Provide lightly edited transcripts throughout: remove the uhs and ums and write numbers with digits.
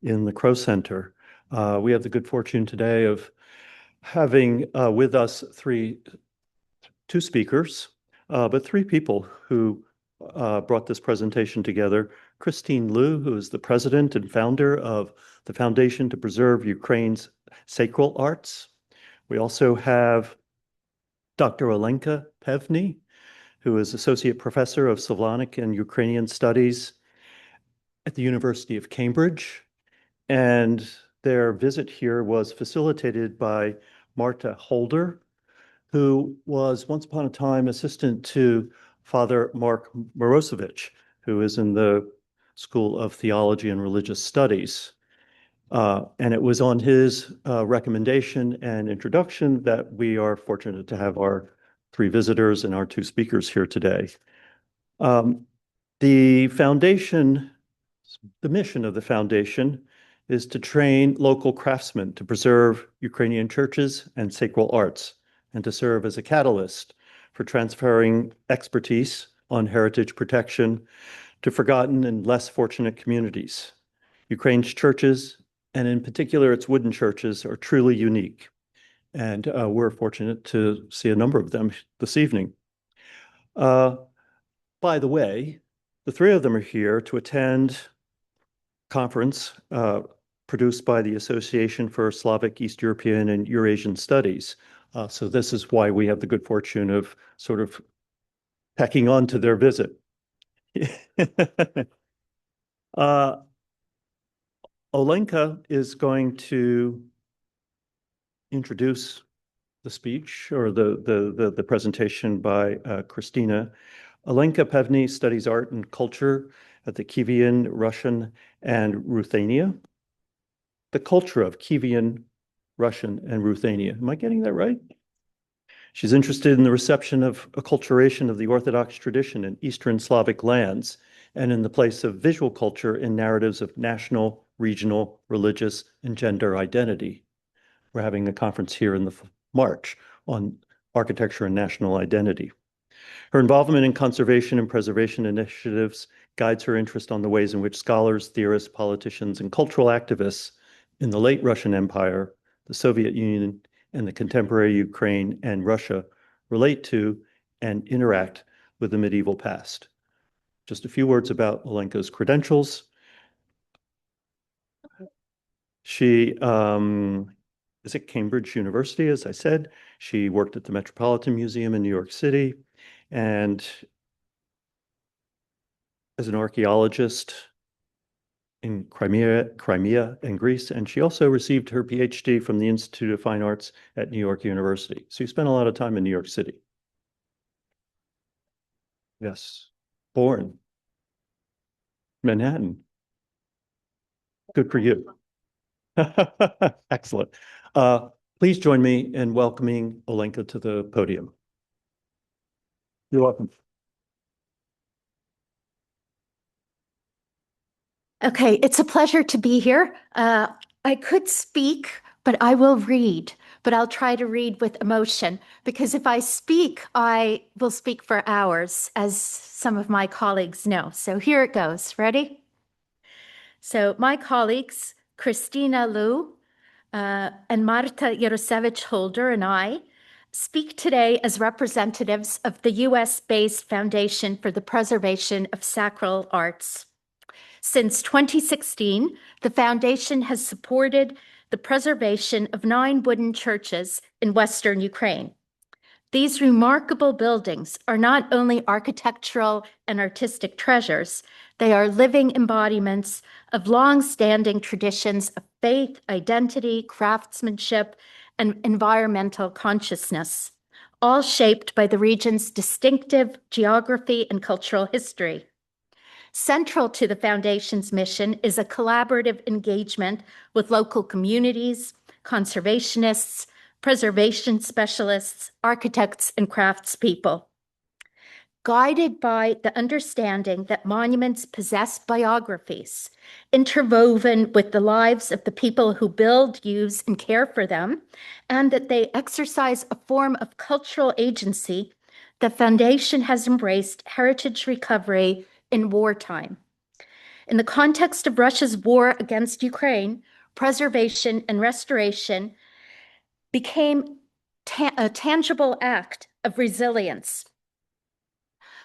in the Crow Center. We have the good fortune today of having with us two speakers, but three people who brought this presentation together. Christine Liu, who is the president and founder of the Foundation to Preserve Ukraine's Sacral Arts. We also have Dr. Olenka Pevny, who is associate professor of Slavonic and Ukrainian studies at the University of Cambridge. And their visit here was facilitated by Marta Holder, who was once upon a time assistant to Father Mark Morosevich, who is in the School of Theology and Religious Studies. And it was on his recommendation and introduction that we are fortunate to have our three visitors and our two speakers here today. The foundation, the mission of the foundation is to train local craftsmen to preserve Ukrainian churches and sacral arts, and to serve as a catalyst for transferring expertise on heritage protection to forgotten and less fortunate communities. Ukraine's churches, and in particular its wooden churches, are truly unique. And we're fortunate to see a number of them this evening. By the way, the three of them are here to attend a conference produced by the Association for Slavic, East European, and Eurasian Studies. So this is why we have the good fortune of sort of tacking on to their visit. Olenka is going to introduce the speech or the presentation by Khristina. Olenka Pevny studies art and culture at the Kievan, Russian, and Ruthenia. The culture of Kievan, Russian, and Ruthenia. Am I getting that right? She's interested in the reception of acculturation of the Orthodox tradition in Eastern Slavic lands and in the place of visual culture in narratives of national, regional, religious, and gender identity. We're having a conference here in March on architecture and national identity. Her involvement in conservation and preservation initiatives guides her interest on the ways in which scholars, theorists, politicians, and cultural activists in the late Russian Empire, the Soviet Union, and the contemporary Ukraine and Russia relate to and interact with the medieval past. Just a few words about Olenka's credentials. She is at Cambridge University, as I said. She worked at the Metropolitan Museum in New York City and as an archaeologist in Crimea and Greece, and she also received her PhD from the Institute of Fine Arts at New York University. So you spent a lot of time in New York City. Yes, born Manhattan. Good for you. Excellent. Please join me in welcoming Olenka to the podium. You're welcome. Okay, it's a pleasure to be here. I could speak, but I will read, but I'll try to read with emotion because if I speak, I will speak for hours, as some of my colleagues know. So here it goes. Ready? So my colleagues, Khristina Liu and Marta Yarosevich Holder and I speak today as representatives of the US-based Foundation for the Preservation of Sacral Arts. Since 2016, the Foundation has supported the preservation of 9 wooden churches in Western Ukraine. These remarkable buildings are not only architectural and artistic treasures, they are living embodiments of long-standing traditions of faith, identity, craftsmanship, and environmental consciousness, all shaped by the region's distinctive geography and cultural history. Central to the Foundation's mission is a collaborative engagement with local communities, conservationists, preservation specialists, architects, and craftspeople. Guided by the understanding that monuments possess biographies, interwoven with the lives of the people who build, use, and care for them, and that they exercise a form of cultural agency, the Foundation has embraced heritage recovery in wartime. In the context of Russia's war against Ukraine, preservation and restoration became a tangible act of resilience.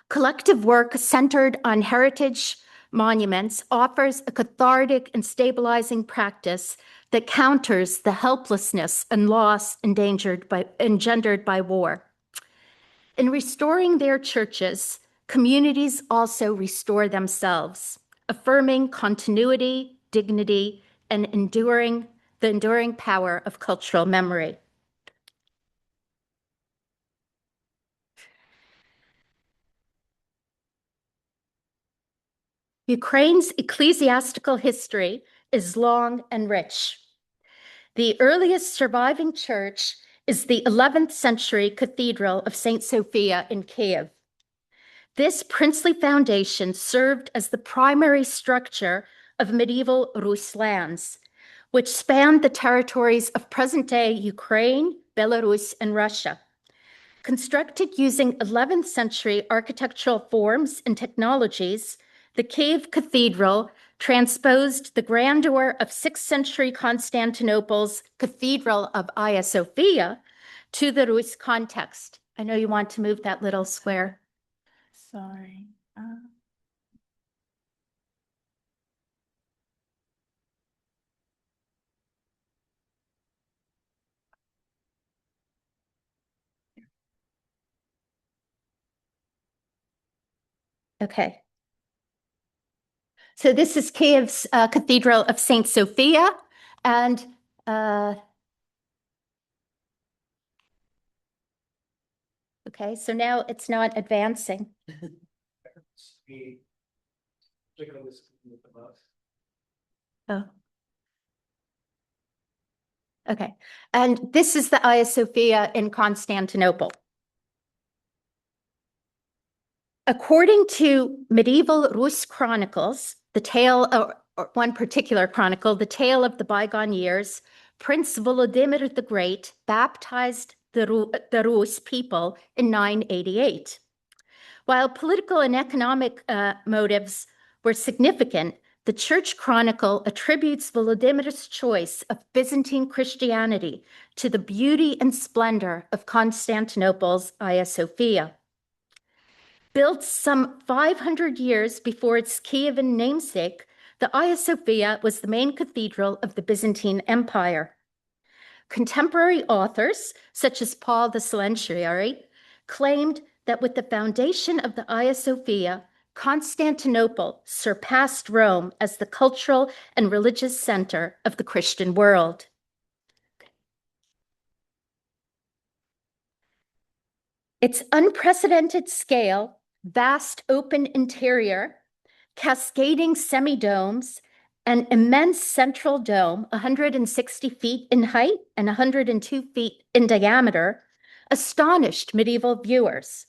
Collective work centered on heritage monuments offers a cathartic and stabilizing practice that counters the helplessness and loss engendered by war. In restoring their churches, communities also restore themselves, affirming continuity, dignity, and the enduring power of cultural memory. Ukraine's ecclesiastical history is long and rich. The earliest surviving church is the 11th century Cathedral of St. Sophia in Kiev. This princely foundation served as the primary structure of medieval Rus lands, which spanned the territories of present-day Ukraine, Belarus, and Russia. Constructed using 11th century architectural forms and technologies, the Kiev Cathedral transposed the grandeur of 6th century Constantinople's Cathedral of Hagia Sophia to the Rus context. I know you want to move that little square. Sorry. Okay. So this is Kiev's Cathedral of St. Sophia, and okay, so now it's not advancing. Oh. Okay, and this is the Hagia Sophia in Constantinople. According to medieval Rus chronicles, the tale, or one particular chronicle, the tale of the bygone years, Prince Volodymyr the Great baptized the Rus people in 988. While political and economic motives were significant, the church chronicle attributes Volodymyr's choice of Byzantine Christianity to the beauty and splendor of Constantinople's Hagia Sophia. Built some 500 years before its Kievan namesake, the Hagia Sophia was the main cathedral of the Byzantine Empire. Contemporary authors, such as Paul the Silentiary, claimed that with the foundation of the Hagia Sophia, Constantinople surpassed Rome as the cultural and religious center of the Christian world. Its unprecedented scale, vast open interior, cascading semi-domes, an immense central dome, 160 feet in height and 102 feet in diameter, astonished medieval viewers.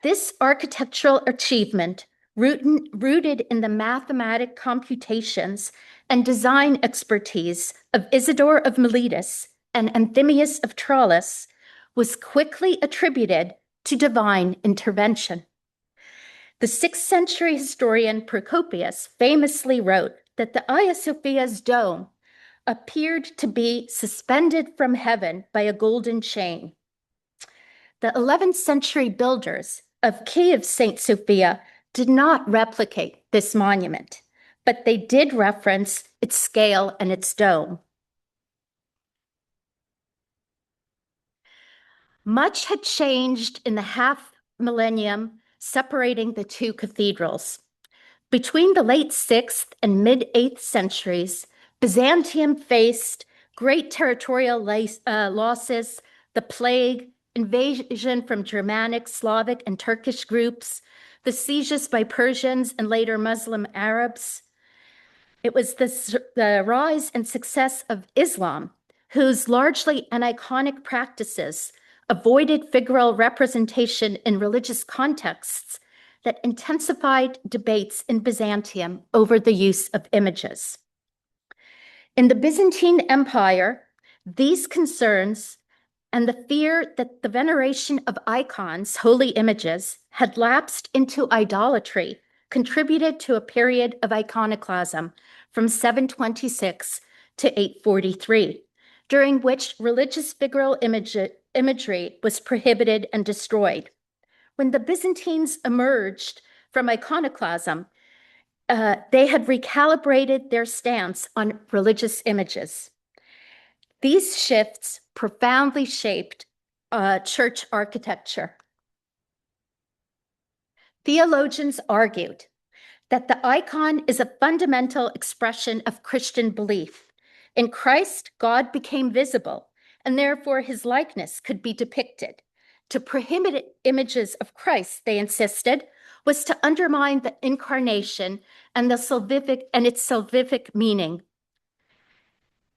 This architectural achievement, rooted in the mathematic computations and design expertise of Isidore of Miletus and Anthemius of Tralles, was quickly attributed to divine intervention. The 6th century historian Procopius famously wrote that the Hagia Sophia's dome appeared to be suspended from heaven by a golden chain. The 11th century builders of Kiev's St. Sophia did not replicate this monument, but they did reference its scale and its dome. Much had changed in the half-millennium separating the two cathedrals. Between the late 6th and mid-8th centuries, Byzantium faced great territorial losses, the plague, invasion from Germanic, Slavic, and Turkish groups, the sieges by Persians and later Muslim Arabs. It was the rise and success of Islam, whose largely aniconic practices avoided figural representation in religious contexts, that intensified debates in Byzantium over the use of images. In the Byzantine Empire, these concerns and the fear that the veneration of icons, holy images, had lapsed into idolatry contributed to a period of iconoclasm from 726 to 843, during which religious figural imagery was prohibited and destroyed. When the Byzantines emerged from iconoclasm, they had recalibrated their stance on religious images. These shifts profoundly shaped church architecture. Theologians argued that the icon is a fundamental expression of Christian belief. In Christ, God became visible, and therefore his likeness could be depicted. To prohibit images of Christ, they insisted, was to undermine the incarnation and its salvific meaning.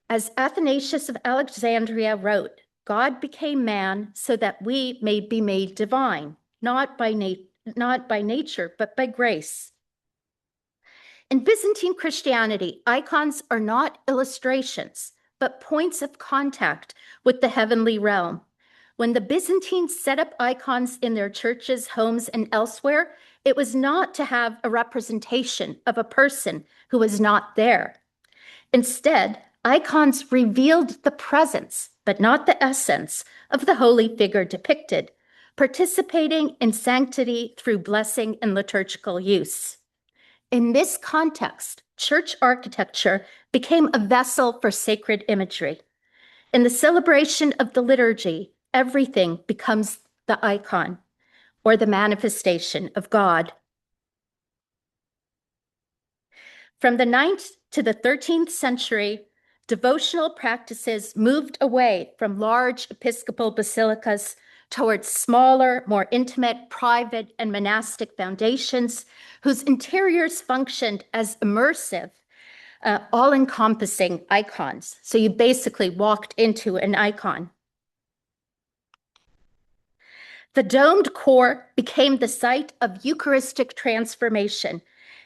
As Athanasius of Alexandria wrote, God became man so that we may be made divine, not by nature, but by grace. In Byzantine Christianity, icons are not illustrations, but points of contact with the heavenly realm. When the Byzantines set up icons in their churches, homes, and elsewhere, it was not to have a representation of a person who was not there. Instead, icons revealed the presence, but not the essence, of the holy figure depicted, participating in sanctity through blessing and liturgical use. In this context, church architecture became a vessel for sacred imagery. In the celebration of the liturgy, everything becomes the icon or the manifestation of God. From the 9th to the 13th century, devotional practices moved away from large episcopal basilicas towards smaller, more intimate, private, and monastic foundations whose interiors functioned as immersive, all-encompassing icons. So you basically walked into an icon. The domed core became the site of Eucharistic transformation,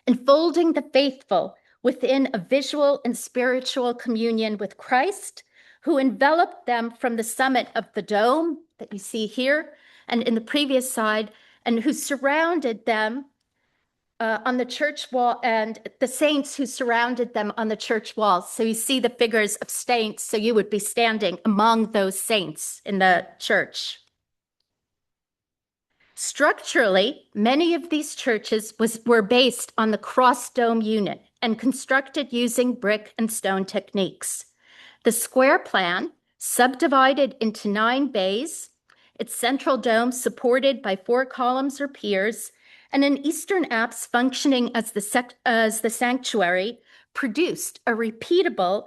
enfolding the faithful within a visual and spiritual communion with Christ, who enveloped them from the summit of the dome that you see here and in the previous side, and who surrounded them on the church wall, and the saints who surrounded them on the church walls. So you see the figures of saints, so you would be standing among those saints in the church. Structurally, many of these churches were based on the cross dome unit and constructed using brick and stone techniques. The square plan, subdivided into 9 bays, its central dome supported by 4 columns or piers, and an eastern apse functioning as the sanctuary, produced a repeatable,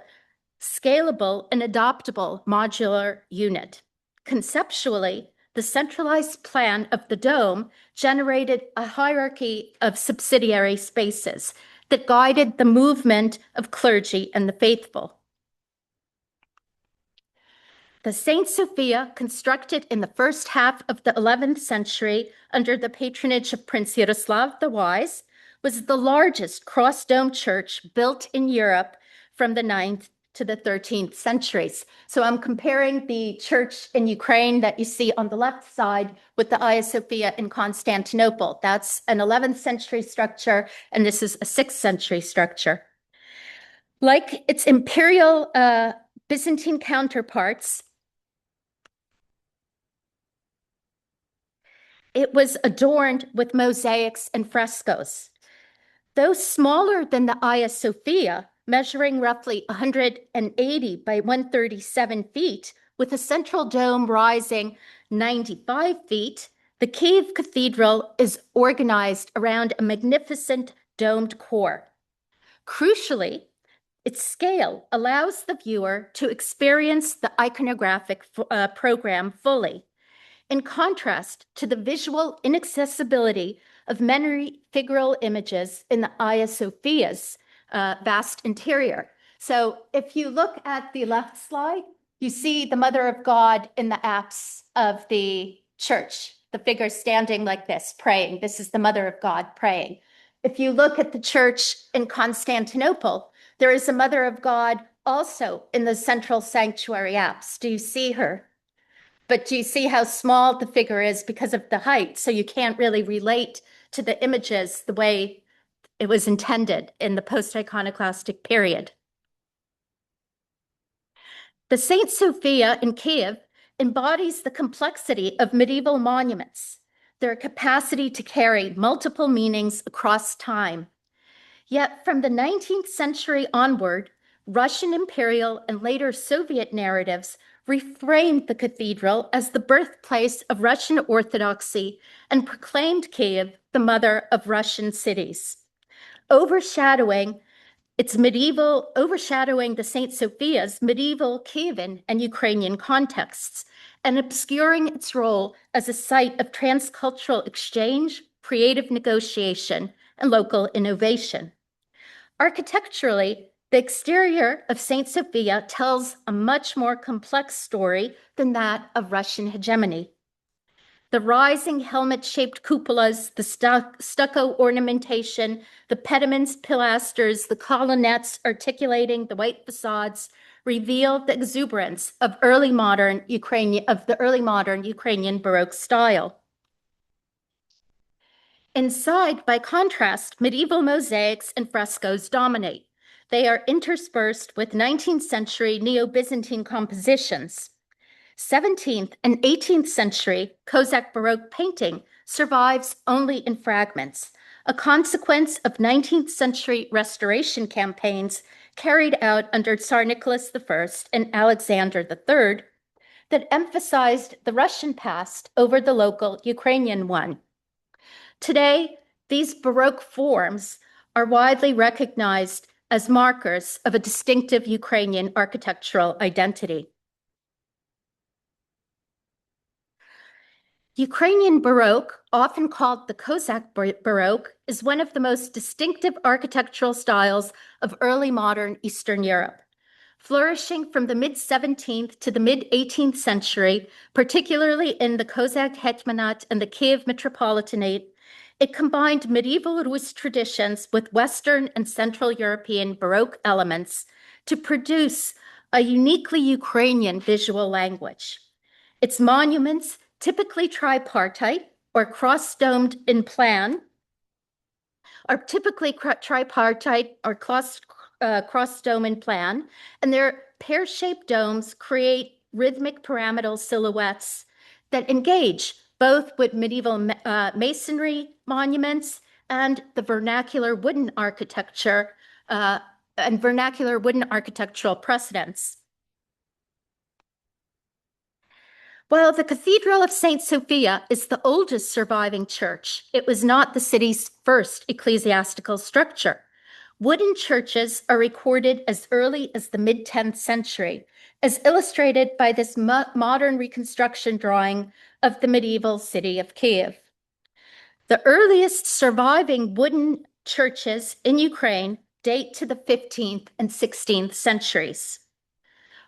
scalable, and adoptable modular unit. Conceptually, the centralized plan of the dome generated a hierarchy of subsidiary spaces that guided the movement of clergy and the faithful. The St. Sophia, constructed in the first half of the 11th century under the patronage of Prince Yaroslav the Wise, was the largest cross-dome church built in Europe from the 9th to the 13th centuries. So I'm comparing the church in Ukraine that you see on the left side with the Hagia Sophia in Constantinople. That's an 11th century structure, and this is a 6th century structure. Like its imperial Byzantine counterparts, it was adorned with mosaics and frescoes. Though smaller than the Hagia Sophia, measuring roughly 180 by 137 feet, with a central dome rising 95 feet, the Kyiv Cathedral is organized around a magnificent domed core. Crucially, its scale allows the viewer to experience the iconographic program fully, in contrast to the visual inaccessibility of many figural images in the Hagia Sophia's vast interior. So if you look at the left slide, you see the Mother of God in the apse of the church, the figure standing like this, praying. This is the Mother of God praying. If you look at the church in Constantinople, there is a Mother of God also in the central sanctuary apse. Do you see her? But do you see how small the figure is because of the height? So you can't really relate to the images the way it was intended in the post-iconoclastic period. The Saint Sophia in Kiev embodies the complexity of medieval monuments, their capacity to carry multiple meanings across time. Yet from the 19th century onward, Russian imperial and later Soviet narratives reframed the cathedral as the birthplace of Russian Orthodoxy and proclaimed Kiev the mother of Russian cities, overshadowing the St. Sophia's medieval Kievan and Ukrainian contexts, and obscuring its role as a site of transcultural exchange, creative negotiation, and local innovation. Architecturally, the exterior of St. Sophia tells a much more complex story than that of Russian hegemony. The rising helmet-shaped cupolas, the stucco ornamentation, the pediments, pilasters, the colonnettes articulating the white facades reveal the exuberance of the early modern Ukrainian Baroque style. Inside, by contrast, medieval mosaics and frescoes dominate. They are interspersed with 19th century Neo-Byzantine compositions. 17th and 18th century Kozak Baroque painting survives only in fragments, a consequence of 19th century restoration campaigns carried out under Tsar Nicholas I and Alexander III that emphasized the Russian past over the local Ukrainian one. Today, these Baroque forms are widely recognized as markers of a distinctive Ukrainian architectural identity. Ukrainian Baroque, often called the Kozak Baroque, is one of the most distinctive architectural styles of early modern Eastern Europe. Flourishing from the mid-17th to the mid-18th century, particularly in the Kozak Hetmanate and the Kiev Metropolitanate, it combined medieval Rus traditions with Western and Central European Baroque elements to produce a uniquely Ukrainian visual language. Its monuments, typically tripartite or cross-domed in plan, are typically tripartite or cross-dome in plan, and their pear-shaped domes create rhythmic pyramidal silhouettes that engage both with medieval masonry monuments and the vernacular wooden architecture and vernacular wooden architectural precedents. While the Cathedral of St. Sophia is the oldest surviving church, it was not the city's first ecclesiastical structure. Wooden churches are recorded as early as the mid-10th century, as illustrated by this modern reconstruction drawing of the medieval city of Kiev. The earliest surviving wooden churches in Ukraine date to the 15th and 16th centuries.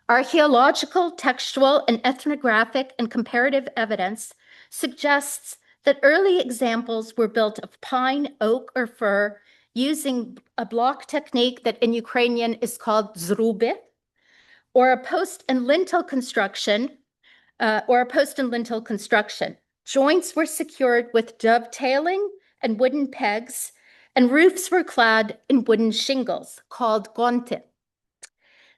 Archaeological, textual, and ethnographic and comparative evidence suggests that early examples were built of pine, oak, or fir using a block technique that in Ukrainian is called zruby, or a post and lintel construction. Joints were secured with dovetailing and wooden pegs, and roofs were clad in wooden shingles called gonte.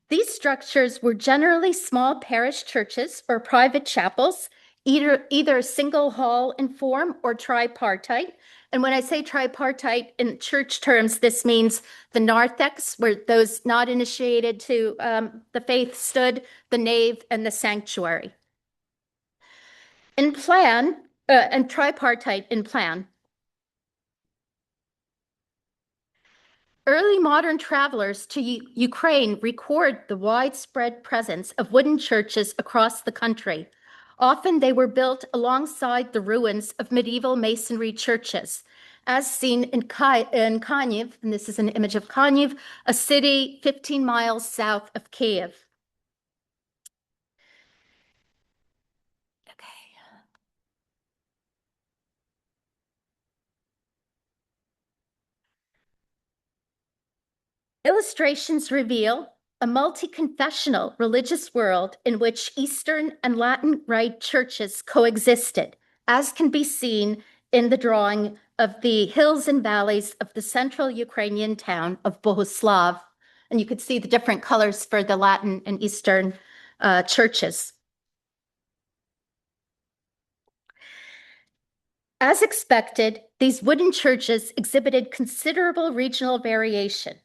These structures were generally small parish churches or private chapels, either single hall in form or tripartite. And when I say tripartite in church terms, this means the narthex, where those not initiated to the faith stood, the nave, and the sanctuary. In plan, and tripartite in plan. Early modern travelers to Ukraine record the widespread presence of wooden churches across the country. Often they were built alongside the ruins of medieval masonry churches, as seen in Kaniv, and this is an image of Kaniv, a city 15 miles south of Kiev. Illustrations reveal a multi-confessional religious world in which Eastern and Latin Rite churches coexisted, as can be seen in the drawing of the hills and valleys of the central Ukrainian town of Bohuslav. And you could see the different colors for the Latin and Eastern churches. As expected, these wooden churches exhibited considerable regional variation.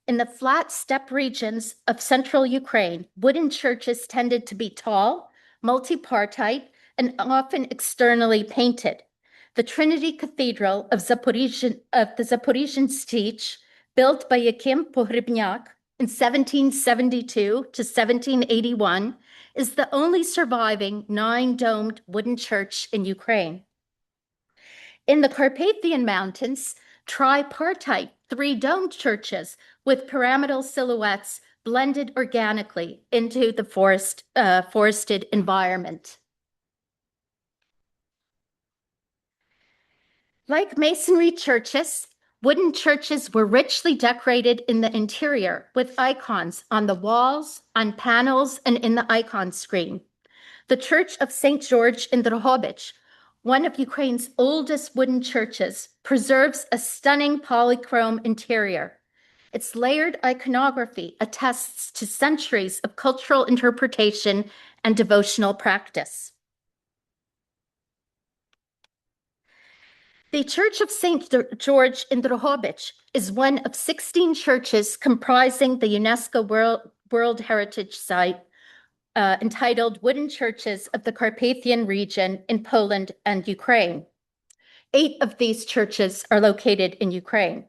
In the flat steppe regions of central Ukraine, wooden churches tended to be tall, multipartite, and often externally painted. The Trinity Cathedral of the Zaporizhian Sich, built by Yakim Pogrebnyak in 1772 to 1781, is the only surviving nine-domed wooden church in Ukraine. In the Carpathian Mountains, tripartite three-domed churches with pyramidal silhouettes blended organically into the forested environment. Like masonry churches, wooden churches were richly decorated in the interior with icons on the walls, on panels, and in the icon screen. The Church of St. George in Drohobych, one of Ukraine's oldest wooden churches, preserves a stunning polychrome interior. Its layered iconography attests to centuries of cultural interpretation and devotional practice. The Church of St. George in Drohobych is one of 16 churches comprising the UNESCO World Heritage Site entitled Wooden Churches of the Carpathian Region in Poland and Ukraine. 8 of these churches are located in Ukraine.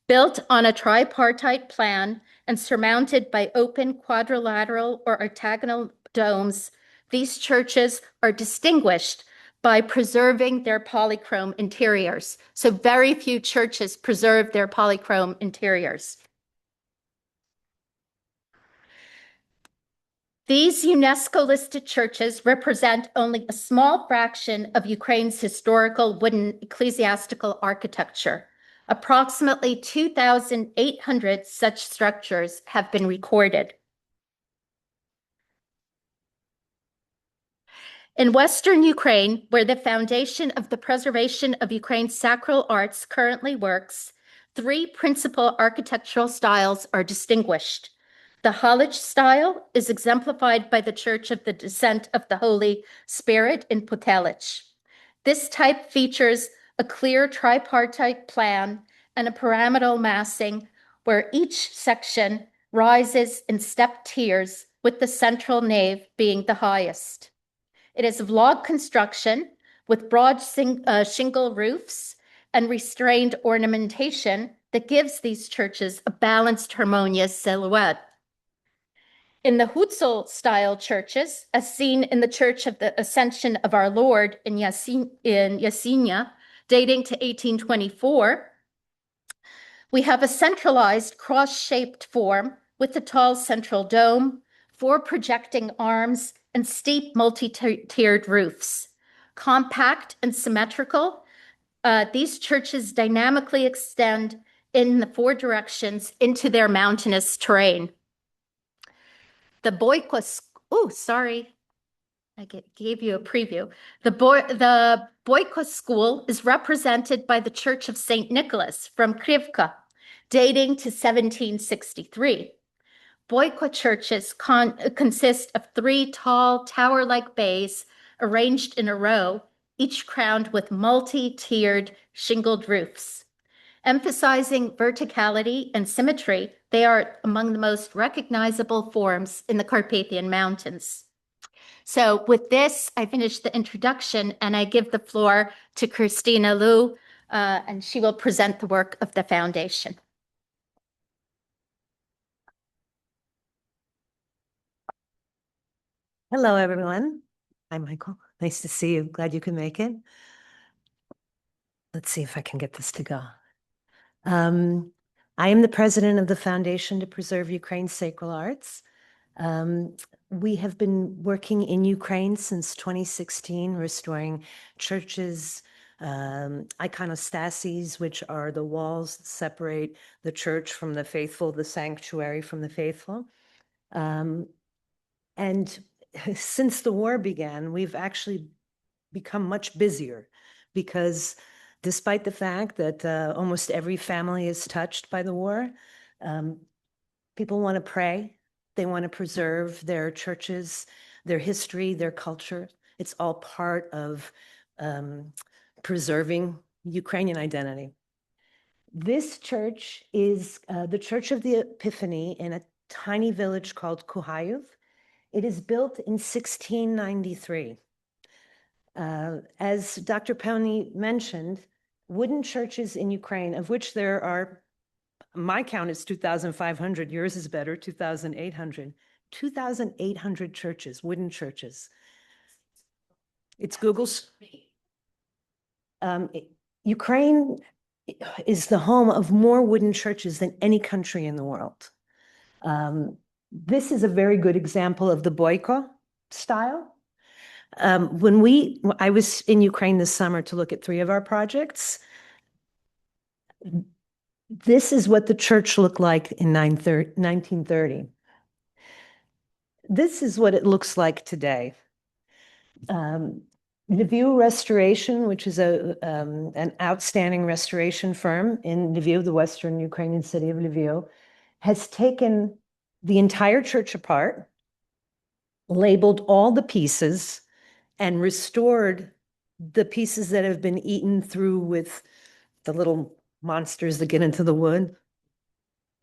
Built on a tripartite plan and surmounted by open quadrilateral or octagonal domes, these churches are distinguished by preserving their polychrome interiors. So very few churches preserve their polychrome interiors. These UNESCO-listed churches represent only a small fraction of Ukraine's historical wooden ecclesiastical architecture. Approximately 2,800 such structures have been recorded. In Western Ukraine, where the foundation of the preservation of Ukraine's sacral arts currently works, 3 principal architectural styles are distinguished. The Halich style is exemplified by the Church of the Descent of the Holy Spirit in Potelich. This type features a clear tripartite plan and a pyramidal massing where each section rises in stepped tiers, with the central nave being the highest. It is of log construction with broad shingle roofs and restrained ornamentation that gives these churches a balanced, harmonious silhouette. In the Hutzel-style churches, as seen in the Church of the Ascension of Our Lord in Yasinya, dating to 1824, we have a centralized cross-shaped form with a tall central dome, 4 projecting arms, and steep multi-tiered roofs. Compact and symmetrical, these churches dynamically extend in the 4 directions into their mountainous terrain. The Boyko, I gave you a preview. The Boyko school is represented by the Church of St. Nicholas from Krivka, dating to 1763. Boyko churches consist of 3 tall tower-like bays arranged in a row, each crowned with multi-tiered shingled roofs. Emphasizing verticality and symmetry, they are among the most recognizable forms in the Carpathian Mountains. So with this, I finish the introduction and I give the floor to Khristina Liu, and she will present the work of the foundation. Hello, everyone. Hi, Michael. Nice to see you. Glad you could make it. Let's see if I can get this to go. I am the president of the Foundation to Preserve Ukraine's Sacral Arts. We have been working in Ukraine since 2016, restoring churches, iconostases, which are the walls that separate the church from the faithful, the sanctuary from the faithful. And since the war began, we've actually become much busier because despite the fact that almost every family is touched by the war, people want to pray. They want to preserve their churches, their history, their culture. It's all part of preserving Ukrainian identity. This church is the Church of the Epiphany in a tiny village called Kuhayuv. It is built in 1693. As Dr. Pevny mentioned, wooden churches in Ukraine, of which there are, my count is 2,500, yours is better, 2,800. 2,800 churches, wooden churches. It's Google's. Ukraine is the home of more wooden churches than any country in the world. This is a very good example of the boyko style. I was in Ukraine this summer to look at 3 of our projects. This is what the church looked like in 1930. This is what it looks like today. Lviv Restoration, which is an outstanding restoration firm in Lviv, the western Ukrainian city of Lviv, has taken the entire church apart, labeled all the pieces, and restored the pieces that have been eaten through with the little monsters that get into the wood.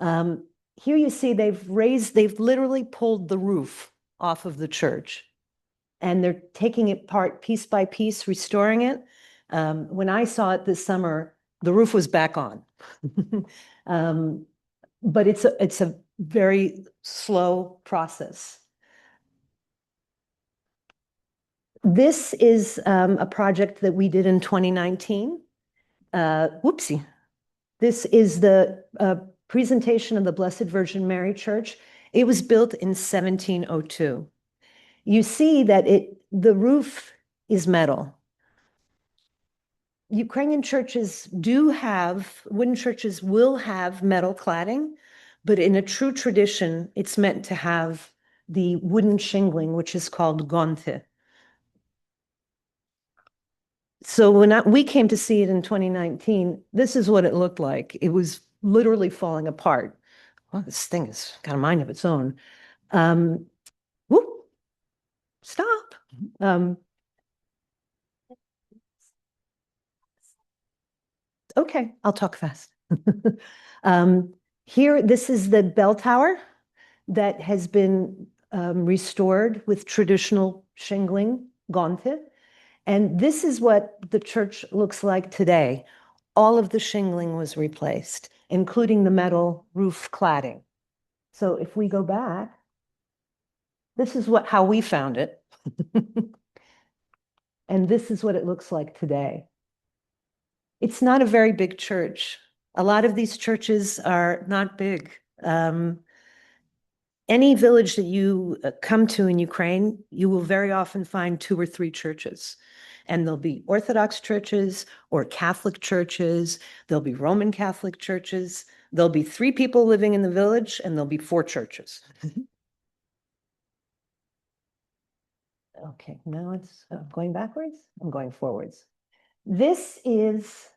Here you see they've literally pulled the roof off of the church, and they're taking it apart piece by piece, restoring it. When I saw it this summer, the roof was back on. But it's a very slow process. This is a project that we did in 2019. Whoopsie. This is the presentation of the Blessed Virgin Mary Church. It was built in 1702. You see that the roof is metal. Ukrainian churches wooden churches will have metal cladding, but in a true tradition, it's meant to have the wooden shingling, which is called gonte. So when we came to see it in 2019, this is what it looked like. It was literally falling apart. Well, this thing has got a mind of its own. Whoop, stop. Okay, I'll talk fast. Here, this is the bell tower that has been restored with traditional shingling, gonte. And this is what the church looks like today. All of the shingling was replaced, including the metal roof cladding. So if we go back, this is how we found it. And this is what it looks like today. It's not a very big church. A lot of these churches are not big. Any village that you come to in Ukraine, you will very often find 2 or 3 churches. And there'll be Orthodox churches or Catholic churches. There'll be Roman Catholic churches. There'll be 3 people living in the village, and there'll be 4 churches. Okay, now it's going backwards. I'm going forwards. This is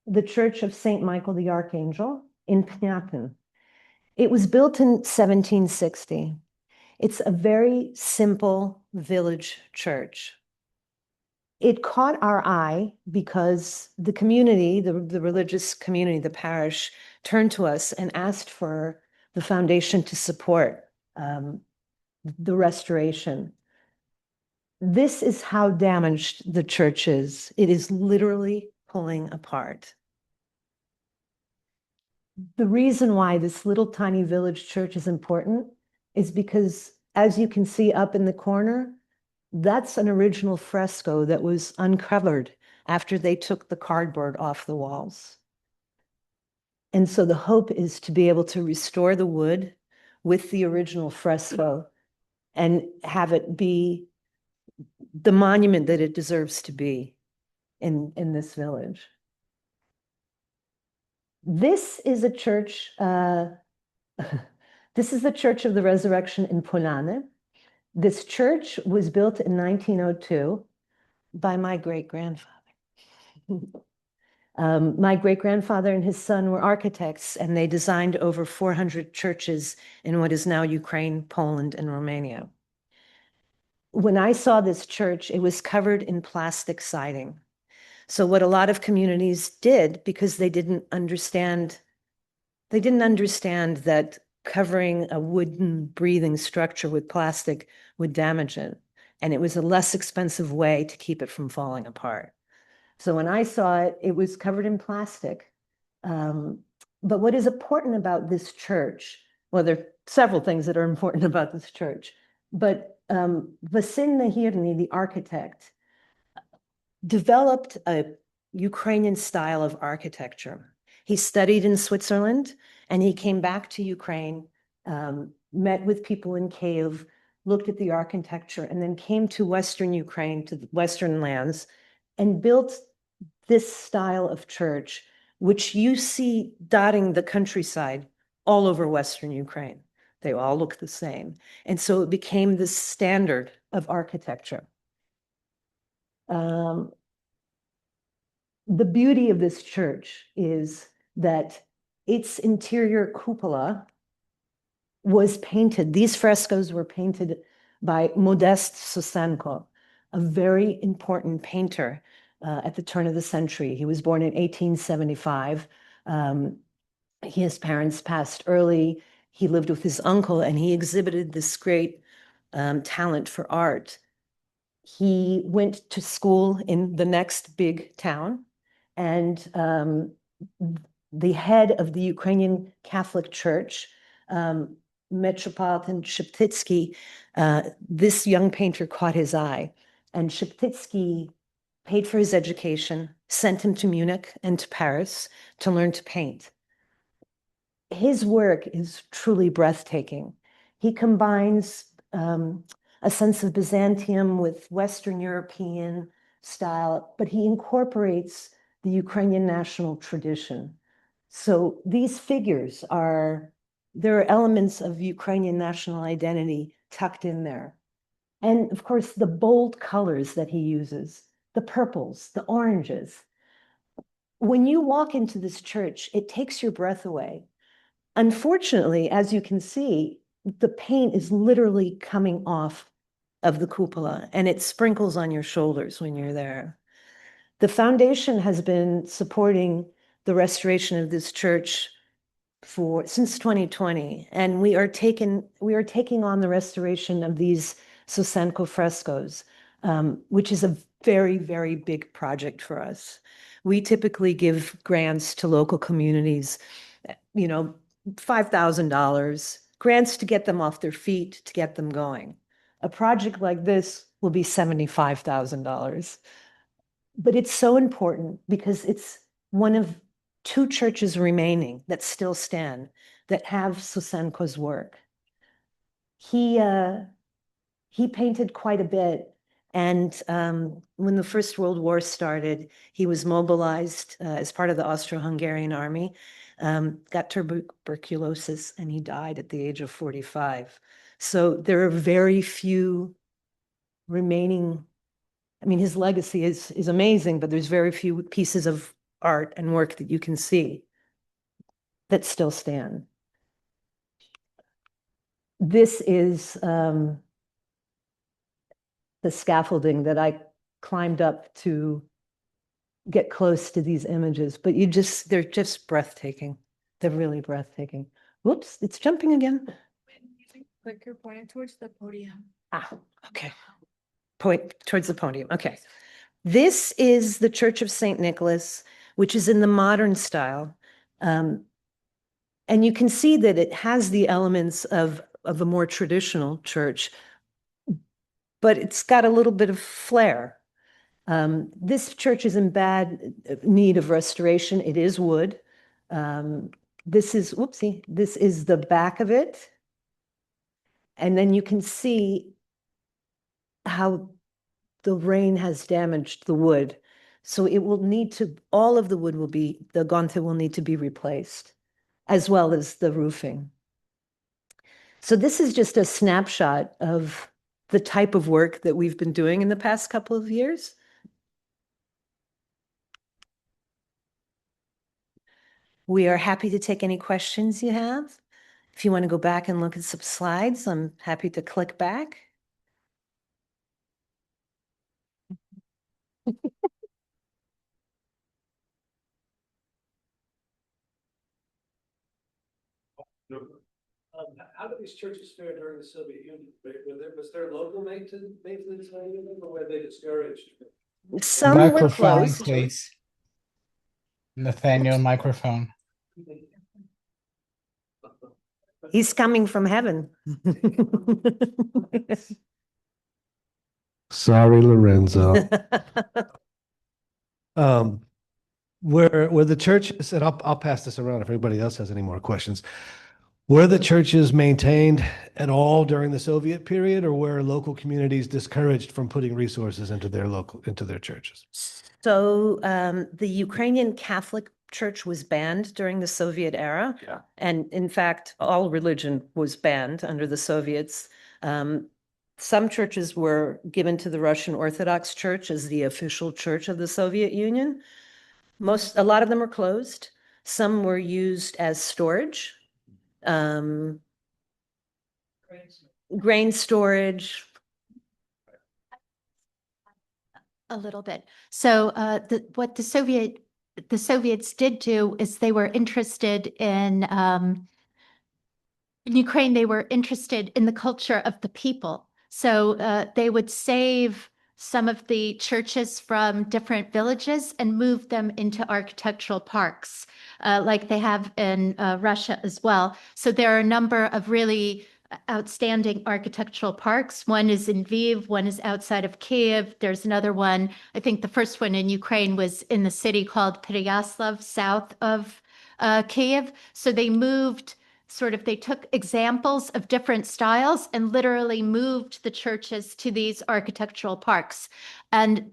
the Church of St. Michael the Archangel in Pnyatan. It was built in 1760. It's a very simple village church. It caught our eye because the community, the religious community, the parish, turned to us and asked for the foundation to support the restoration. This is how damaged the church is. It is literally pulling apart. The reason why this little tiny village church is important is because, as you can see up in the corner, that's an original fresco that was uncovered after they took the cardboard off the walls. And so the hope is to be able to restore the wood with the original fresco and have it be the monument that it deserves to be in this village. This is a church, this is the Church of the Resurrection in Polane. This church was built in 1902 by my great-grandfather. My great-grandfather and his son were architects, and they designed over 400 churches in what is now Ukraine, Poland, and Romania. When I saw this church, it was covered in plastic siding. So what a lot of communities did, because they didn't understand that covering a wooden breathing structure with plastic would damage it. And it was a less expensive way to keep it from falling apart. So when I saw it, it was covered in plastic. But what is important about this church, well, there are several things that are important about this church, but Vasil Nahirny, the architect, developed a Ukrainian style of architecture. He studied in Switzerland, and he came back to Ukraine, met with people in Kyiv, looked at the architecture, and then came to Western Ukraine, to the Western lands, and built this style of church, which you see dotting the countryside all over Western Ukraine. They all look the same. And so it became the standard of architecture. The beauty of this church is that its interior cupola was painted. These frescoes were painted by Modest Susenko, a very important painter at the turn of the century. He was born in 1875. His parents passed early. He lived with his uncle, and he exhibited this great talent for art. He went to school in the next big town, and the head of the Ukrainian Catholic Church, Metropolitan Sheptytsky, this young painter caught his eye, and Sheptytsky paid for his education, sent him to Munich and to Paris to learn to paint. His work is truly breathtaking. He combines a sense of Byzantium with Western European style, but he incorporates the Ukrainian national tradition. So these figures there are elements of Ukrainian national identity tucked in there. And of course, the bold colors that he uses, the purples, the oranges. When you walk into this church, it takes your breath away. Unfortunately, as you can see, the paint is literally coming off of the cupola, and it sprinkles on your shoulders when you're there. The foundation has been supporting the restoration of this church since 2020, and we are taking on the restoration of these Susenko frescoes, which is a very, very big project for us. We typically give grants to local communities, $5,000, grants to get them off their feet, to get them going. A project like this will be $75,000. But it's so important because it's one of two churches remaining that still stand, that have Susenko's work. He painted quite a bit. And when the First World War started, he was mobilized as part of the Austro-Hungarian army, got tuberculosis, and he died at the age of 45. So there are very few remaining. I mean, his legacy is amazing, but there's very few pieces of art and work that you can see that still stand. This is the scaffolding that I climbed up to get close to these images, but they're just breathtaking. They're really breathtaking. Whoops, it's jumping again. Clicker pointed towards the podium. Okay. Point towards the podium. Okay. This is the Church of St. Nicholas, which is in the modern style. And you can see that it has the elements of a more traditional church, but it's got a little bit of flair. This church is in bad need of restoration. It is wood. This is the back of it. And then you can see how the rain has damaged the wood. So it will need to, all of the wood the gonte will need to be replaced, as well as the roofing. So this is just a snapshot of the type of work that we've been doing in the past couple of years. We are happy to take any questions you have. If you want to go back and look at some slides, I'm happy to click back. How did these churches fare during the Soviet Union? Was there local maintenance on any of them, or were they discouraged? Some were Microphone, closed. please. Nathaniel, microphone. He's coming from heaven. Sorry, Lorenzo. Were the churches, and I'll pass this around if anybody else has any more questions. Were the churches maintained at all during the Soviet period, or were local communities discouraged from putting resources into their churches? So the Ukrainian Catholic Church was banned during the Soviet era. Yeah. And in fact, all religion was banned under the Soviets. Some churches were given to the Russian Orthodox Church as the official church of the Soviet Union. A lot of them were closed. Some were used as storage, grain storage. A little bit. So what the Soviets did do is they were interested in Ukraine, they were interested in the culture of the people. So they would save some of the churches from different villages and move them into architectural parks, like they have in Russia as well. So there are a number of really outstanding architectural parks. One is in Lviv, one is outside of Kiev. There's another one. I think the first one in Ukraine was in the city called Pereyaslav, south of Kiev. So they they took examples of different styles and literally moved the churches to these architectural parks. And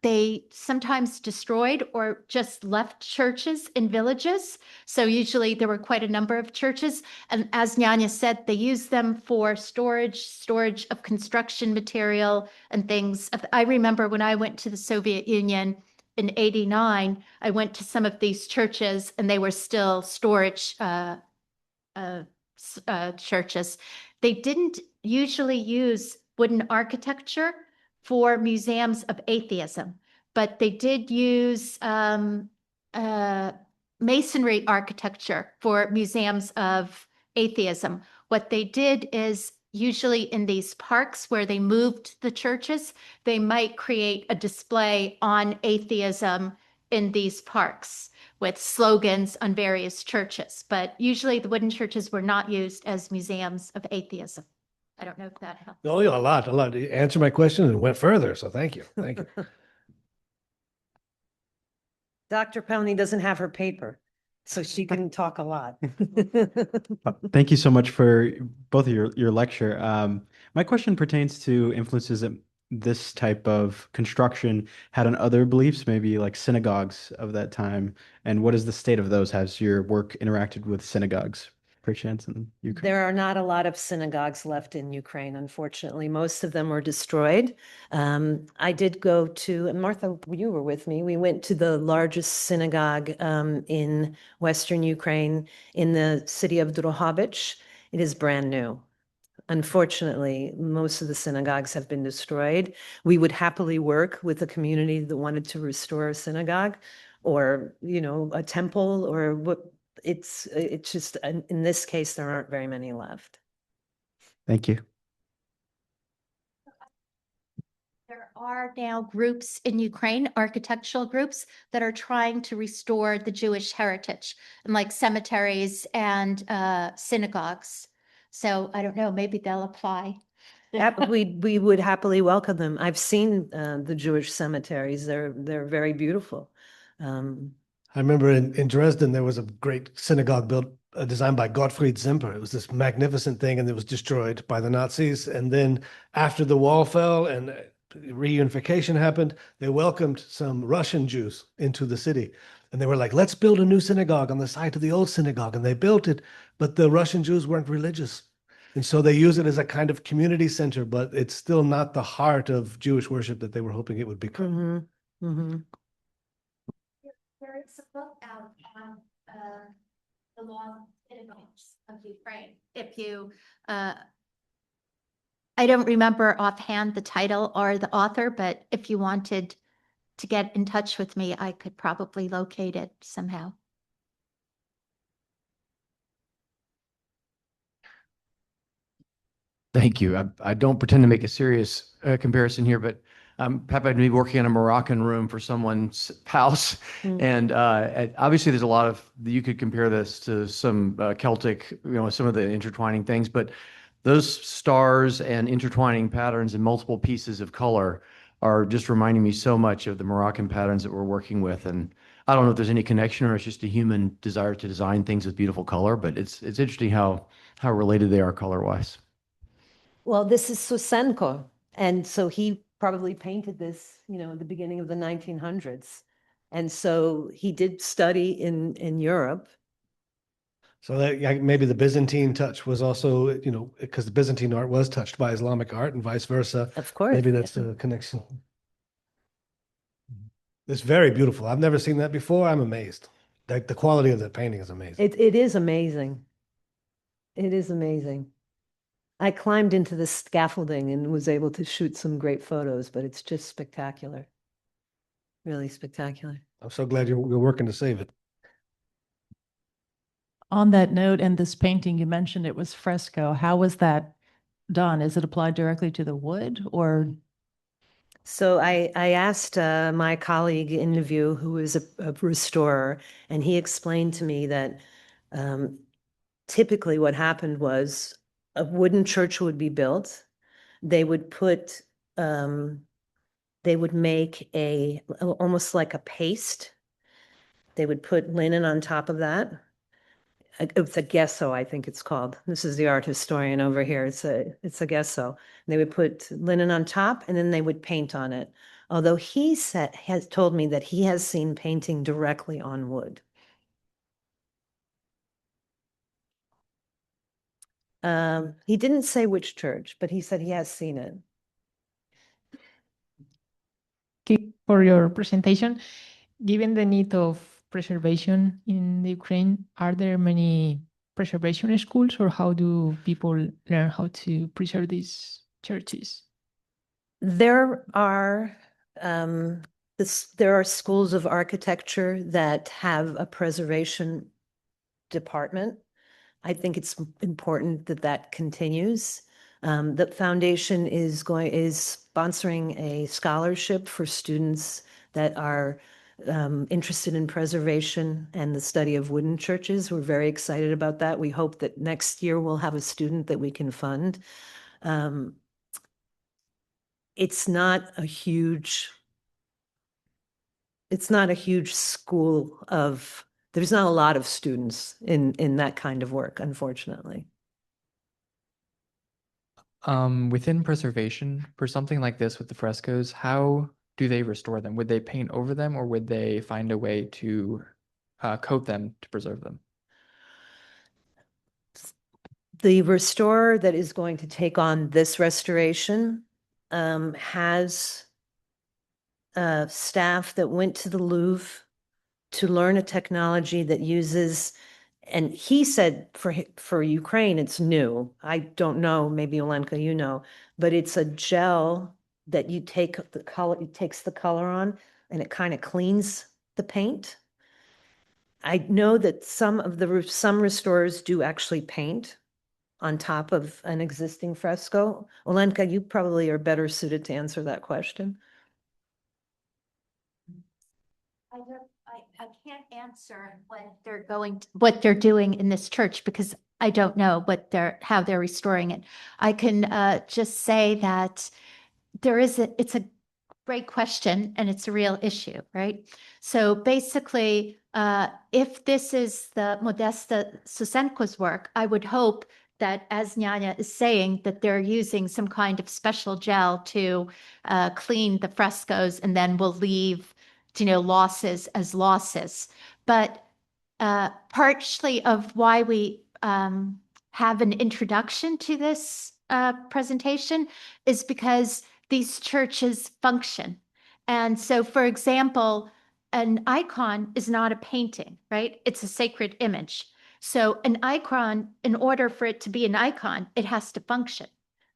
they sometimes destroyed or just left churches in villages. So usually there were quite a number of churches. And as Nyanya said, they used them for storage of construction material and things. I remember when I went to the Soviet Union in '89, I went to some of these churches and they were still storage churches. They didn't usually use wooden architecture for museums of atheism, but they did use masonry architecture for museums of atheism. What they did is usually in these parks where they moved the churches, they might create a display on atheism in these parks with slogans on various churches. But usually the wooden churches were not used as museums of atheism. I don't know if that helps. Oh, yeah, a lot. You answered my question and went further, so thank you. Thank you. Dr. Pevny doesn't have her paper, so she can talk a lot. Thank you so much for both of your lecture. My question pertains to influences that this type of construction had on other beliefs, maybe like synagogues of that time. And what is the state of those? Has your work interacted with synagogues, perchance, in Ukraine? There are not a lot of synagogues left in Ukraine, unfortunately. Most of them were destroyed. I did go to, and Martha, you were with me. We went to the largest synagogue in Western Ukraine in the city of Drohobych. It is brand new. Unfortunately, most of the synagogues have been destroyed. We would happily work with a community that wanted to restore a synagogue or, a temple or what. It's just, in this case, there aren't very many left. Thank you. There are now groups in Ukraine, architectural groups, that are trying to restore the Jewish heritage, and like cemeteries and synagogues. So I don't know, maybe they'll apply. We would happily welcome them. I've seen the Jewish cemeteries. They're very beautiful. I remember in Dresden, there was a great synagogue built, designed by Gottfried Zimper. It was this magnificent thing, and it was destroyed by the Nazis. And then after the wall fell and reunification happened, they welcomed some Russian Jews into the city. And they were like, let's build a new synagogue on the site of the old synagogue. And they built it, but the Russian Jews weren't religious. And so they use it as a kind of community center, but it's still not the heart of Jewish worship that they were hoping it would become. Mm-hmm. Mm-hmm. There is a book out on the lost synagogues of Ukraine. If you, I don't remember offhand the title or the author, but if you wanted to get in touch with me, I could probably locate it somehow. Thank you. I don't pretend to make a serious comparison here, but happened to be working in a Moroccan room for someone's house. And obviously there's a lot of, you could compare this to some Celtic, some of the intertwining things, but those stars and intertwining patterns and multiple pieces of color are just reminding me so much of the Moroccan patterns that we're working with. And I don't know if there's any connection or it's just a human desire to design things with beautiful color, but it's interesting how related they are color-wise. Well, this is Susenko, and so he probably painted this, at the beginning of the 1900s. And so he did study in Europe. So that maybe the Byzantine touch was also, because the Byzantine art was touched by Islamic art and vice versa. Of course. Maybe that's the connection. It's very beautiful. I've never seen that before. I'm amazed. Like the quality of the painting is amazing. It is amazing. It is amazing. I climbed into the scaffolding and was able to shoot some great photos, but it's just spectacular. Really spectacular. I'm so glad you're working to save it. On that note, and this painting, you mentioned it was fresco. How was that done? Is it applied directly to the wood or? So I asked my colleague in Lviv, who is a restorer, and he explained to me that typically what happened was a wooden church would be built. They would put, they would make almost like a paste. They would put linen on top of that. It's a gesso, I think it's called. This is the art historian over here. It's a gesso. They would put linen on top and then they would paint on it. Although he has told me that he has seen painting directly on wood. He didn't say which church, but he said he has seen it. For your presentation. Given the need of preservation in the Ukraine, are there many preservation schools, or how do people learn how to preserve these churches? There are schools of architecture that have a preservation department. I think it's important that that continues. The foundation is sponsoring a scholarship for students that are interested in preservation and the study of wooden churches. We're very excited about that. We hope that next year we'll have a student that we can fund. It's not a huge school of, there's not a lot of students in that kind of work, unfortunately. Within preservation, for something like this with the frescoes, how do they restore them? Would they paint over them, or would they find a way to coat them to preserve them? The restorer that is going to take on this restoration has staff that went to the Louvre to learn a technology that uses, and he said for Ukraine, it's new. I don't know, maybe Olenka, you know, but it's a gel that you take the color, it takes the color on and it kind of cleans the paint. I know that some restorers do actually paint on top of an existing fresco. Olenka, you probably are better suited to answer that question. I can't answer what they're doing in this church because I don't know how they're restoring it. I can just say that it's a great question and it's a real issue, right? So basically, if this is the Modesta Susenko's work, I would hope that, as Nyanya is saying, that they're using some kind of special gel to clean the frescoes and then will leave, losses as losses. But partially of why we have an introduction to this presentation is because these churches function. And so, for example, an icon is not a painting, right? It's a sacred image. So an icon, in order for it to be an icon, it has to function,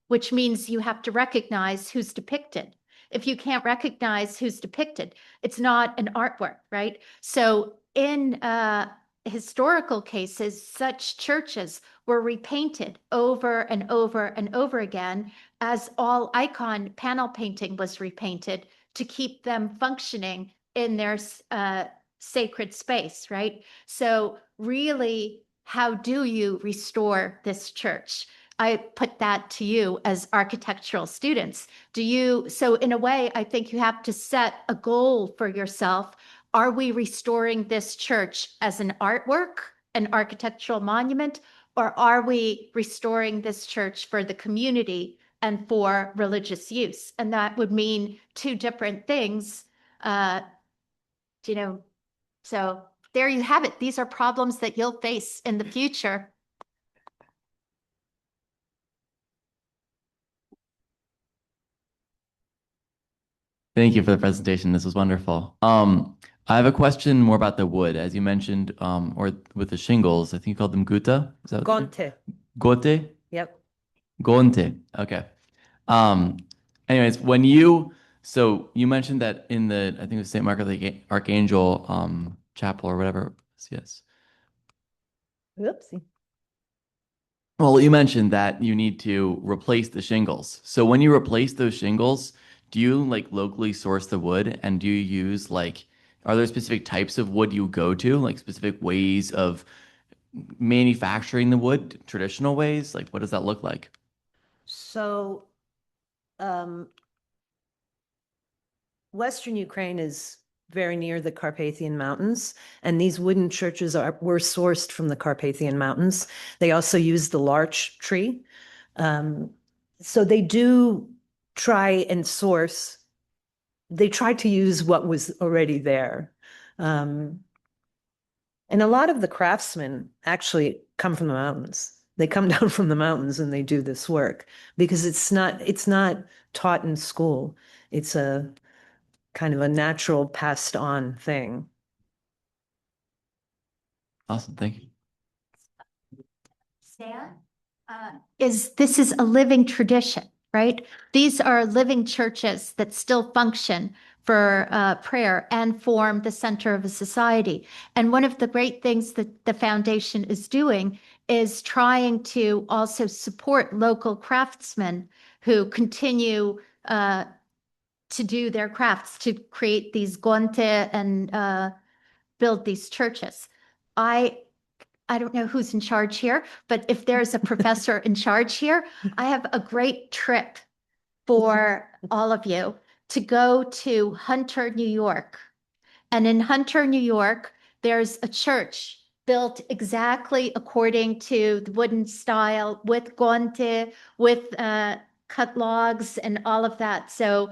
which means you have to recognize who's depicted. If you can't recognize who's depicted, it's not an artwork, right? So in historical cases, such churches were repainted over and over and over again, as all icon panel painting was repainted to keep them functioning in their sacred space, right? So really, how do you restore this church? I put that to you as architectural students. So in a way, I think you have to set a goal for yourself. Are we restoring this church as an artwork, an architectural monument, or are we restoring this church for the community and for religious use? And that would mean two different things, so there you have it. These are problems that you'll face in the future. Thank you for the presentation. This was wonderful. I have a question more about the wood, as you mentioned, or with the shingles. I think you called them guta. Is that Gonte. Gote? Yep. Gonte. Okay. Anyways, so you mentioned that in the, I think it was St. Michael the Archangel chapel or whatever. Yes. Oopsie. Well, you mentioned that you need to replace the shingles. So when you replace those shingles, do you like locally source the wood, and do you use are there specific types of wood you go to, like specific ways of manufacturing the wood, traditional ways? Like, what does that look like? So, Western Ukraine is very near the Carpathian Mountains, and these wooden churches were sourced from the Carpathian Mountains. They also use the larch tree. So they do try and source. They try to use what was already there. And a lot of the craftsmen actually come from the mountains. They come down from the mountains and they do this work because it's not taught in school. It's a kind of a natural passed on thing. Awesome. Thank you. Stan, this is a living tradition, right? These are living churches that still function for prayer and form the center of a society. And one of the great things that the foundation is doing is trying to also support local craftsmen who continue to do their crafts, to create these guante and build these churches. I don't know who's in charge here, but if there's a professor in charge here, I have a great trip for all of you to go to Hunter, New York. And in Hunter, New York, there's a church built exactly according to the wooden style with guante, with cut logs and all of that. So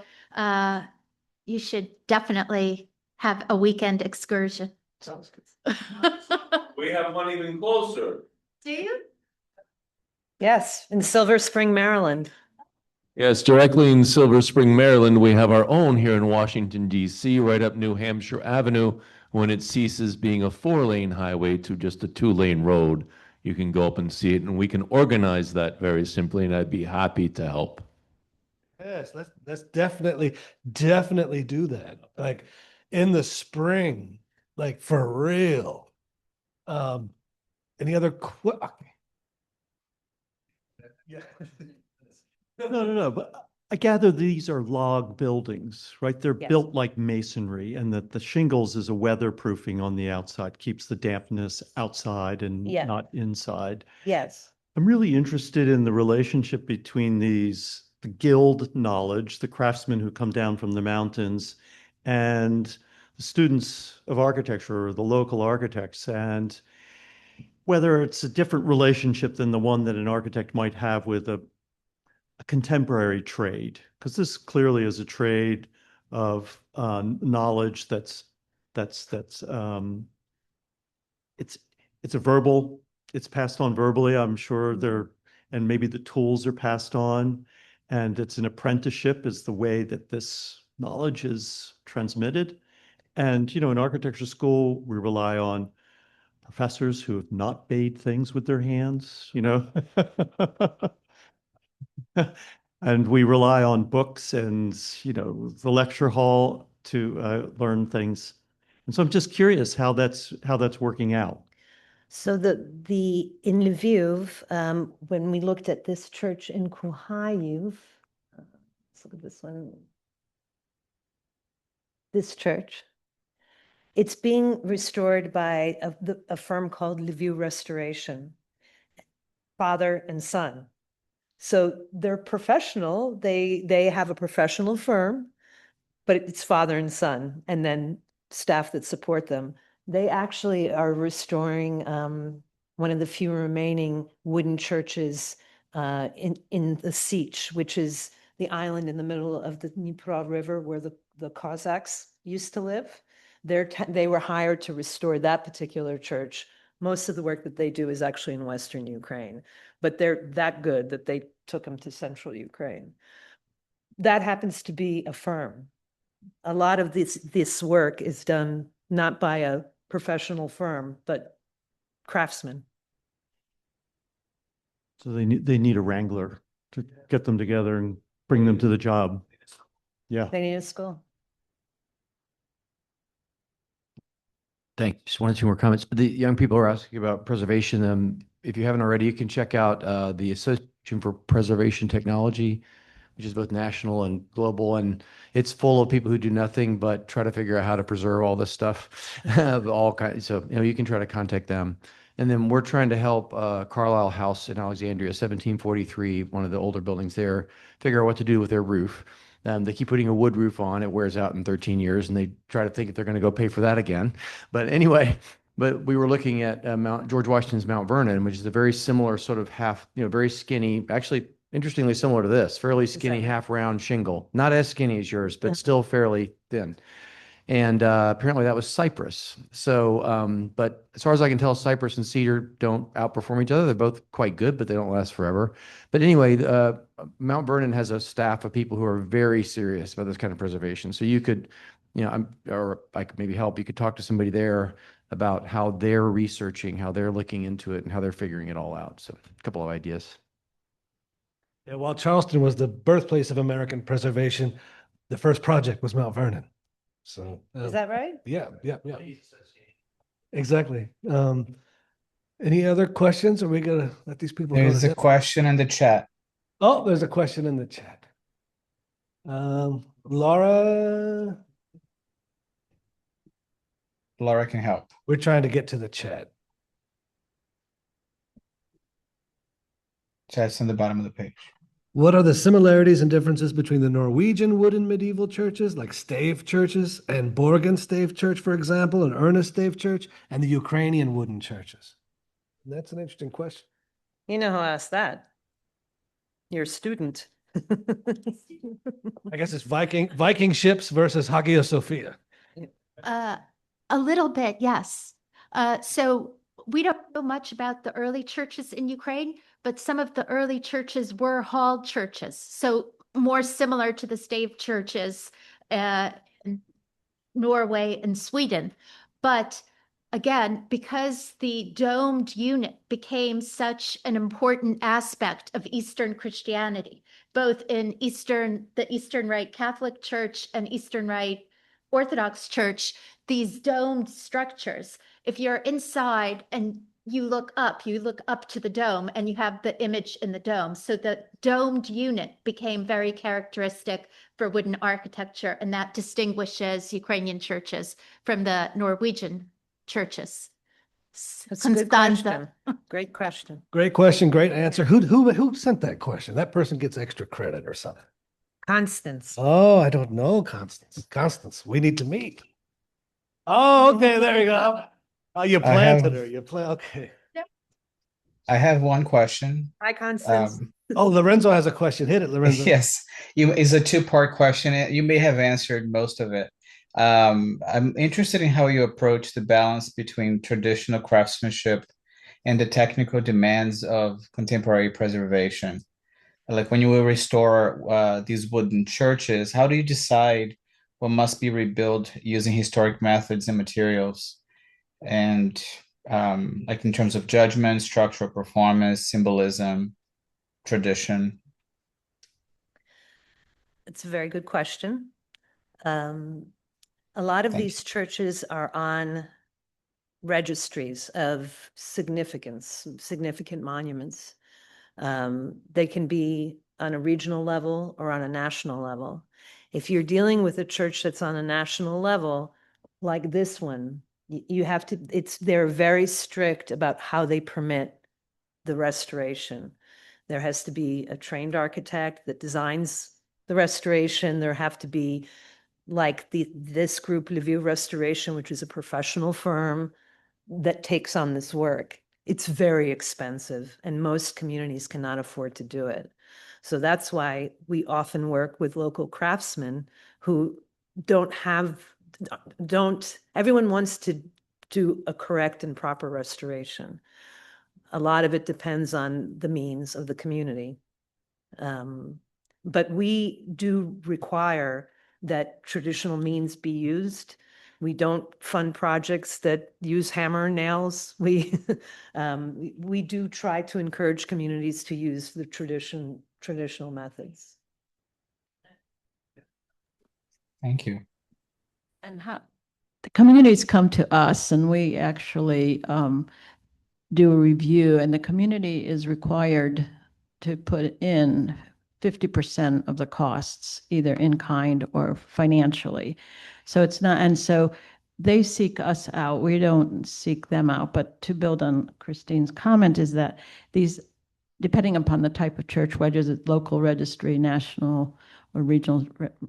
you should definitely have a weekend excursion. Sounds good. We have one even closer. Do you? Yes, in Silver Spring, Maryland. Yes, directly in Silver Spring, Maryland, we have our own here in Washington, D.C., right up New Hampshire Avenue. When it ceases being a 4-lane highway to just a 2-lane road, you can go up and see it, and we can organize that very simply, and I'd be happy to help. Yes, let's definitely do that. Like in the spring, like for real. Any other yeah. No. But I gather these are log buildings, right? They're Yes. built like masonry, and that the shingles is a weatherproofing on the outside, keeps the dampness outside and Yeah. not inside. Yes. I'm really interested in the relationship between the guild knowledge, the craftsmen who come down from the mountains, and the students of architecture or the local architects, and whether it's a different relationship than the one that an architect might have with a contemporary trade, because this clearly is a trade of knowledge it's a verbal, it's passed on verbally, I'm sure and maybe the tools are passed on, and it's an apprenticeship is the way that this knowledge is transmitted. And, you know, in architecture school, we rely on professors who have not made things with their hands, you know? And we rely on books and, you know, the lecture hall to learn things. And so I'm just curious how that's working out. So in Lviv, when we looked at this church in Kruhayiv, let's look at this one. This church, it's being restored by a firm called Lviv Restoration, father and son. So they're professional. They have a professional firm, but it's father and son, and then staff that support them. They actually are restoring one of the few remaining wooden churches in the Sich, which is the island in the middle of the Dnipro River where the Cossacks used to live. They were hired to restore that particular church. Most of the work that they do is actually in Western Ukraine, but they're that good that they took them to Central Ukraine. That happens to be a firm. A lot of this work is done not by a professional firm, but craftsmen. So they need a wrangler to get them together and bring them to the job. Yeah. They need a school. Thanks. Just one or two more comments. The young people are asking about preservation. If you haven't already, you can check out the Association for Preservation Technology, which is both national and global, and it's full of people who do nothing but try to figure out how to preserve all this stuff, all kinds. So you know, you can try to contact them. And then we're trying to help Carlisle House in Alexandria, 1743, one of the older buildings there, figure out what to do with their roof. They keep putting a wood roof on. It wears out in 13 years, and they try to think if they're going to go pay for that again. But anyway, but we were looking at George Washington's Mount Vernon, which is a very similar sort of half, you know, very skinny, actually interestingly similar to this, fairly skinny half round shingle, not as skinny as yours, but still fairly thin. And apparently that was cypress. So, but as far as I can tell, cypress and cedar don't outperform each other. They're both quite good, but they don't last forever. But anyway, Mount Vernon has a staff of people who are very serious about this kind of preservation. So you could, you know, or I could maybe help. You could talk to somebody there about how they're researching, how they're looking into it, and how they're figuring it all out. So a couple of ideas. Yeah, while Charleston was the birthplace of American preservation, the first project was Mount Vernon. So Is that right? yeah. Exactly. Any other questions? Are we gonna let these people go? There's a question in the chat. Oh, there's a question in the chat. Laura can help. We're trying to get to the chat. Chat's on the bottom of the page. What are the similarities and differences between the Norwegian wooden medieval churches, like stave churches, and Borgen stave church, for example, and Ernest stave church, and the Ukrainian wooden churches? That's an interesting question. You know who asked that? Your student. I guess it's Viking ships versus Hagia Sophia. A little bit, yes. So we don't know much about the early churches in Ukraine, but some of the early churches were hall churches. So more similar to the stave churches in Norway and Sweden. But again, because the domed unit became such an important aspect of Eastern Christianity, both in the Eastern Rite Catholic Church and Eastern Rite Orthodox Church, these domed structures, if you're inside and you look up to the dome and you have the image in the dome. So the domed unit became very characteristic for wooden architecture, and that distinguishes Ukrainian churches from the Norwegian churches. That's a good question. Great question. Great question, great answer. Who sent that question? That person gets extra credit or something. Constance. Oh, I don't know, Constance. Constance, we need to meet. Oh, okay, there you go. Oh, you planted her. Okay. I have one question. Hi, Constance. Oh, Lorenzo has a question. Hit it, Lorenzo. Yes, it's a two-part question. You may have answered most of it. I'm interested in how you approach the balance between traditional craftsmanship and the technical demands of contemporary preservation. Like when you will restore these wooden churches, how do you decide what must be rebuilt using historic methods and materials, and like in terms of judgment, structural performance, symbolism, tradition? It's a very good question. A lot of Thank these churches are on registries of significance, significant monuments. They can be on a regional level or on a national level. If you're dealing with a church that's on a national level, like this one, you have to, they're very strict about how they permit the restoration. There has to be a trained architect that designs the restoration. There have to be like this group, Lviv Restoration, which is a professional firm that takes on this work. It's very expensive, and most communities cannot afford to do it. So that's why we often work with local craftsmen who everyone wants to do a correct and proper restoration. A lot of it depends on the means of the community. But we do require that traditional means be used. We don't fund projects that use hammer and nails. We do try to encourage communities to use the traditional methods. Thank you. And how the communities come to us, and we actually do a review, and the community is required to put in 50% of the costs, either in kind or financially. So it's not, and so they seek us out. We don't seek them out. But to build on Christine's comment is that these, depending upon the type of church, whether it's local registry, national or regional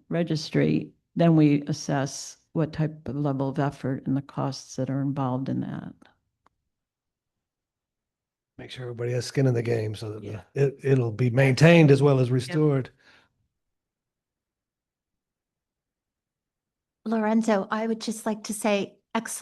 registry, then we assess what type of level of effort and the costs that are involved in that. Make sure everybody has skin in the game so that it'll be maintained as well as restored. Lorenzo, I would just like to say excellent